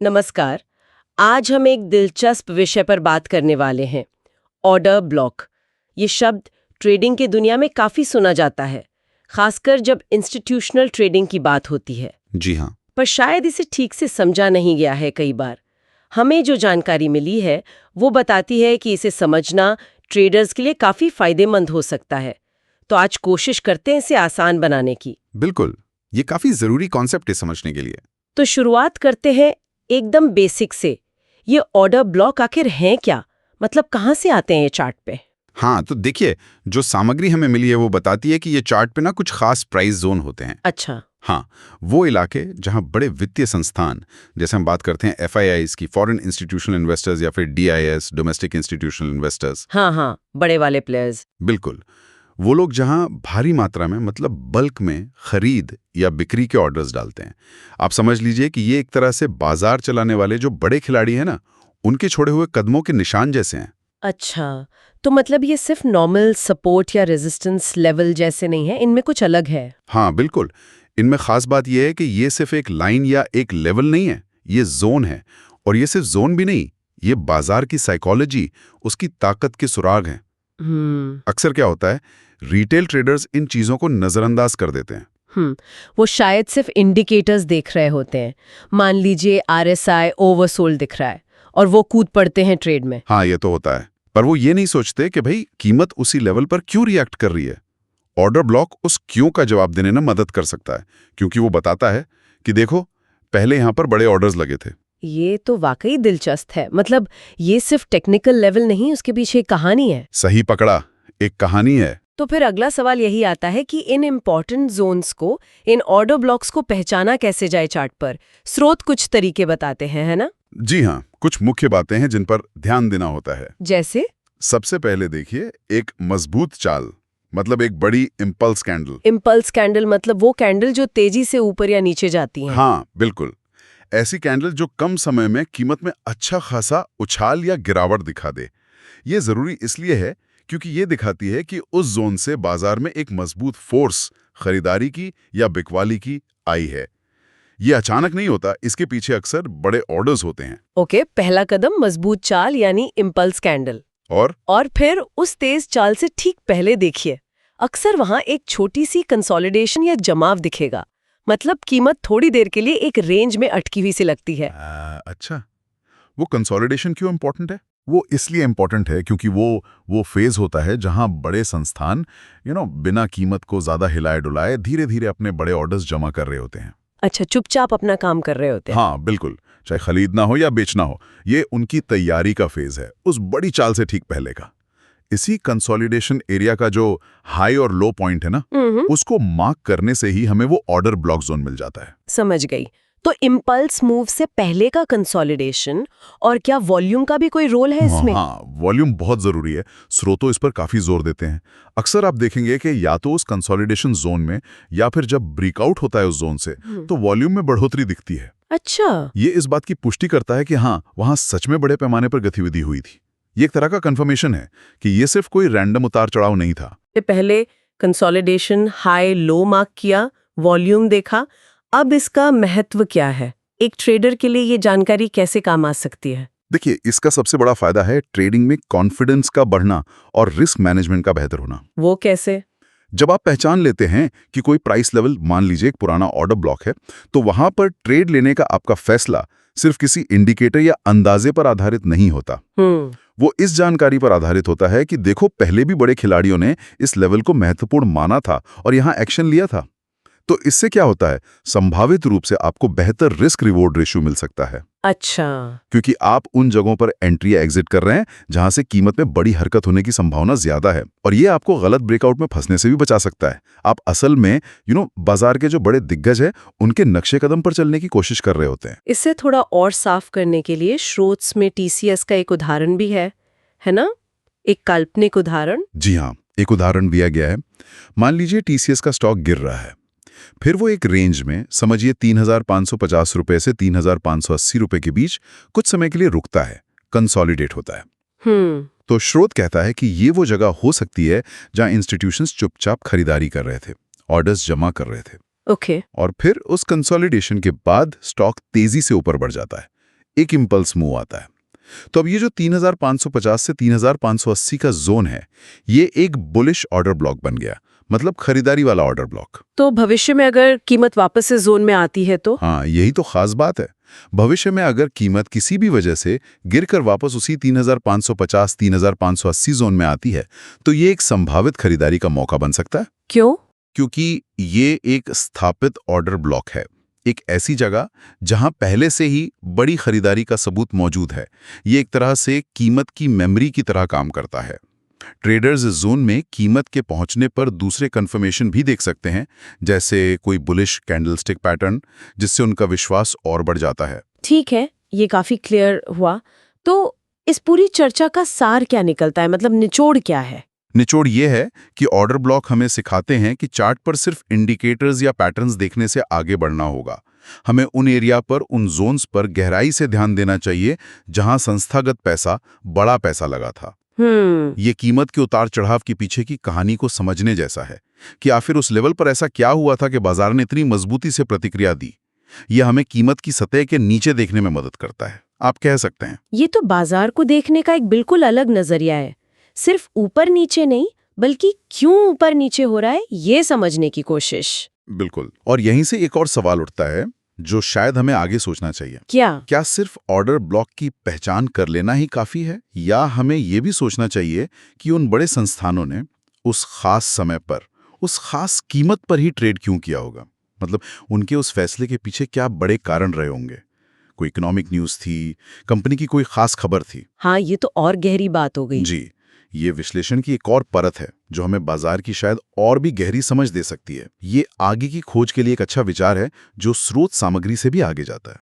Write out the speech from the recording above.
नमस्कार। आज हम एक दिलचस्प विषय पर बात करने वाले हैं, ऑर्डर ब्लॉक। ये शब्द ट्रेडिंग की दुनिया में काफी सुना जाता है, खासकर जब इंस्टीट्यूशनल ट्रेडिंग की बात होती है। जी हाँ। पर शायद इसे ठीक से समझा नहीं गया है कई बार। हमें जो जानकारी मिली है वो बताती है कि इसे समझना ट्रेडर्स के लिए काफी फायदेमंद हो सकता है। तो आज कोशिश करते हैं इसे आसान बनाने की। बिल्कुल, ये काफी जरूरी कॉन्सेप्ट है समझने के लिए। तो शुरुआत करते हैं एकदम बेसिक से। ये ऑर्डर ब्लॉक आखिर हैं क्या? मतलब कहाँ से आते हैं ये चार्ट पे? हाँ, तो देखिए, जो सामग्री हमें मिली है वो बताती है कि ये चार्ट पे ना कुछ खास प्राइस जोन होते हैं। अच्छा। हाँ, वो इलाके जहाँ बड़े वित्तीय संस्थान, जैसे हम बात करते हैं FIIs की, फॉरेन इंस्टीट्यूशनल इन्वेस्टर्स, या फिर DIS, डोमेस्टिक इंस्टीट्यूशनल इन्वेस्टर्स। हाँ हाँ, बड़े वाले प्लेयर्स। बिल्कुल, वो लोग जहाँ भारी मात्रा में, मतलब बल्क में खरीद या बिक्री के ऑर्डर्स डालते हैं। आप समझ लीजिए कि ये एक तरह से बाजार चलाने वाले जो बड़े खिलाड़ी हैं ना, उनके छोड़े हुए कदमों के निशान जैसे हैं। अच्छा, तो मतलब ये सिर्फ नॉर्मल सपोर्ट या रेजिस्टेंस लेवल जैसे नहीं है, इनमें कुछ अलग है? हाँ बिल्कुल, इनमें खास बात यह है कि ये सिर्फ एक लाइन या एक लेवल नहीं है, ये जोन है। और ये सिर्फ जोन भी नहीं, ये बाजार की साइकोलॉजी, उसकी ताकत के सुराग हैं। अक्सर क्या होता है, रिटेल ट्रेडर्स इन चीजों को नजरअंदाज कर देते हैं। वो शायद सिर्फ इंडिकेटर्स देख रहे होते हैं। मान लीजिए RSI ओवरसोल्ड दिख रहा है और वो कूद पड़ते हैं ट्रेड में। हाँ, ये तो होता है, पर वो ये नहीं सोचते कि भाई कीमत उसी लेवल पर क्यों रिएक्ट कर रही है। ऑर्डर ब्लॉक उस क्यों का जवाब देने में मदद कर सकता है, क्योंकि वो बताता है कि देखो, पहले यहां पर बड़े ऑर्डर्स लगे थे। ये तो वाकई दिलचस्प है। मतलब ये सिर्फ टेक्निकल लेवल नहीं, उसके पीछे एक कहानी है। सही पकड़ा, एक कहानी है। तो फिर अगला सवाल यही आता है कि इन इम्पोर्टेंट जोन्स को, इन ऑर्डर ब्लॉक्स को पहचाना कैसे जाए चार्ट पर? स्रोत कुछ तरीके बताते हैं, है ना? जी हाँ, कुछ मुख्य बातें हैं जिन पर ध्यान देना होता है। जैसे? सबसे पहले देखिए, एक मजबूत चाल, मतलब एक बड़ी इम्पल्स कैंडल। इम्पल्स कैंडल मतलब वो कैंडल जो तेजी से ऊपर या नीचे जाती हैं। हाँ बिल्कुल, ऐसी कैंडल जो कम समय में कीमत में अच्छा खासा उछाल या गिरावट दिखा दे। ये जरूरी इसलिए है क्योंकि ये दिखाती है कि उस जोन से बाजार में एक मजबूत फोर्स, खरीदारी की या बिकवाली की, आई है। ये अचानक नहीं होता, इसके पीछे अक्सर बड़े ऑर्डर्स होते हैं। ओके, पहला कदम मजबूत चाल यानी इम्पल्स कैंडल। और फिर उस तेज चाल से ठीक पहले देखिए, अक्सर वहां एक छोटी सी कंसोलिडेशन या जमाव दिखेगा। मतलब कीमत थोड़ी देर के लिए एक रेंज में अटकी हुई सी लगती है। अच्छा, वो कंसोलिडेशन क्यों इंपॉर्टेंट है? वो इसलिए इंपॉर्टेंट है क्योंकि वो फेज होता है जहां बड़े संस्थान बिना कीमत को ज्यादा हिलाए डुलाए धीरे धीरे अपने बड़े ऑर्डर्स जमा कर रहे होते हैं। अच्छा, चुपचाप अपना काम कर रहे होते हैं। हाँ बिल्कुल, चाहे खरीदना हो या बेचना हो, ये उनकी तैयारी का फेज है, उस बड़ी चाल से ठीक पहले का। इसी कंसोलिडेशन एरिया का जो हाई और लो पॉइंट है ना, उसको मार्क करने से ही हमें वो ऑर्डर ब्लॉक जोन मिल जाता है। समझ गई। तो इम्पल्स मूव से पहले का कंसोलिडेशन, और क्या वॉल्यूम का भी कोई रोल है इसमें? हाँ, वॉल्यूम बहुत जरूरी है। स्रोतो इस पर काफी जोर देते हैं। अक्सर आप देखेंगे कि या तो उस कंसोलिडेशन जोन में, या फिर जब ब्रेकआउट होता है उस जोन से, तो वॉल्यूम में बढ़ोतरी दिखती है। अच्छा, ये इस बात की पुष्टि करता है कि हाँ, वहां सच में बड़े पैमाने पर गतिविधि हुई थी। ये एक तरह का कंफर्मेशन है कि ये सिर्फ कोई रैंडम उतार चढ़ाव नहीं था। पहले कंसोलिडेशन हाई लो मार्क किया, वॉल्यूम देखा। अब इसका महत्व क्या है? एक ट्रेडर के लिए ये जानकारी कैसे काम आ सकती है? देखिए, इसका सबसे बड़ा फायदा है ट्रेडिंग में कॉन्फिडेंस का बढ़ना और रिस्क मैनेजमेंट का बेहतर होना। वो कैसे? जब आप पहचान लेते हैं कि कोई प्राइस लेवल, मान लीजिए एक पुराना ऑर्डर ब्लॉक है, तो वहां पर ट्रेड लेने का आपका फैसला सिर्फ किसी इंडिकेटर या अंदाजे पर आधारित नहीं होता। वो इस जानकारी पर आधारित होता है कि देखो, पहले भी बड़े खिलाड़ियों ने इस लेवल को महत्वपूर्ण माना था और यहां एक्शन लिया था। तो इससे क्या होता है, संभावित रूप से आपको बेहतर रिस्क रिवॉर्ड रेशियो मिल सकता है। अच्छा, क्योंकि आप उन जगहों पर एंट्री या एग्जिट कर रहे हैं जहां से कीमत में बड़ी हरकत होने की संभावना ज्यादा है, और ये आपको गलत ब्रेकआउट में फंसने से भी बचा सकता है। आप असल में बाजार के जो बड़े दिग्गज हैं, उनके नक्शे कदम पर चलने की कोशिश कर रहे होते हैं। इसे थोड़ा और साफ करने के लिए स्रोत्स में TCS का एक उदाहरण भी है ना? एक काल्पनिक उदाहरण। जी हाँ, एक उदाहरण दिया गया है। मान लीजिए TCS का स्टॉक गिर रहा है, फिर वो एक रेंज में, समझिए 3,550 रुपए से 3,580 रुपए के बीच कुछ समय के लिए रुकता है, कंसोलिडेट होता है। तो स्रोत कहता है कि ये वो जगह हो सकती है जहां इंस्टीट्यूशंस चुपचाप खरीदारी कर रहे थे, ऑर्डर्स जमा कर रहे थे। ओके। और फिर उस कंसोलिडेशन के बाद स्टॉक तेजी से ऊपर बढ़ जाता है, एक इम्पल्स मूव आता है। तो अब ये जो 3550 से 3580 का जोन है, ये एक बुलिश ऑर्डर ब्लॉक बन गया, मतलब खरीदारी वाला ऑर्डर ब्लॉक। तो भविष्य में अगर कीमत वापस से जोन में आती है तो? हाँ, यही तो खास बात है। भविष्य में अगर कीमत किसी भी वजह से गिरकर वापस उसी 3550 3580 जोन में आती है, तो ये एक संभावित खरीदारी का मौका बन सकता है। क्यों? क्योंकि ये एक स्थापित ऑर्डर ब्लॉक है, एक ऐसी जगह जहां पहले से ही बड़ी खरीदारी का सबूत मौजूद है। ये एक तरह से कीमत की मेमोरी की तरह काम करता है। ट्रेडर्स इस जोन में कीमत के पहुंचने पर दूसरे कंफर्मेशन भी देख सकते हैं, जैसे कोई बुलिश कैंडलस्टिक पैटर्न, जिससे उनका विश्वास और बढ़ जाता है। ठीक है, ये काफी क्लियर हुआ। तो इस पूरी चर्चा का सार क्या निकलता है, मतलब निचोड़ क्या है? निचोड़ ये है कि ऑर्डर ब्लॉक हमें सिखाते हैं कि चार्ट पर सिर्फ इंडिकेटर्स या पैटर्न्स देखने से आगे बढ़ना होगा। हमें उन एरिया पर, उन जोन्स पर गहराई से ध्यान देना चाहिए जहां संस्थागत पैसा, बड़ा पैसा लगा था। ये कीमत के उतार चढ़ाव के पीछे की कहानी को समझने जैसा है कि आखिर उस लेवल पर ऐसा क्या हुआ था कि बाजार ने इतनी मजबूती से प्रतिक्रिया दी। यह हमें कीमत की सतह के नीचे देखने में मदद करता है, आप कह सकते हैं। ये तो बाजार को देखने का एक बिल्कुल अलग नजरिया है। सिर्फ ऊपर नीचे नहीं, बल्कि क्यों ऊपर नीचे हो रहा है, ये समझने की कोशिश। बिल्कुल। और यहीं से एक और सवाल उठता है जो शायद हमें आगे सोचना चाहिए। क्या सिर्फ ऑर्डर ब्लॉक की पहचान कर लेना ही काफी है, या हमें यह भी सोचना चाहिए कि उन बड़े संस्थानों ने उस खास समय पर, उस खास कीमत पर ही ट्रेड क्यों किया होगा? मतलब उनके उस फैसले के पीछे क्या बड़े कारण रहे होंगे? कोई इकोनॉमिक न्यूज थी, कंपनी की कोई खास खबर थी? हाँ, ये तो और गहरी बात हो गई। जी, ये विश्लेषण की एक और परत है जो हमें बाजार की शायद और भी गहरी समझ दे सकती है। ये आगे की खोज के लिए एक अच्छा विचार है जो स्रोत सामग्री से भी आगे जाता है।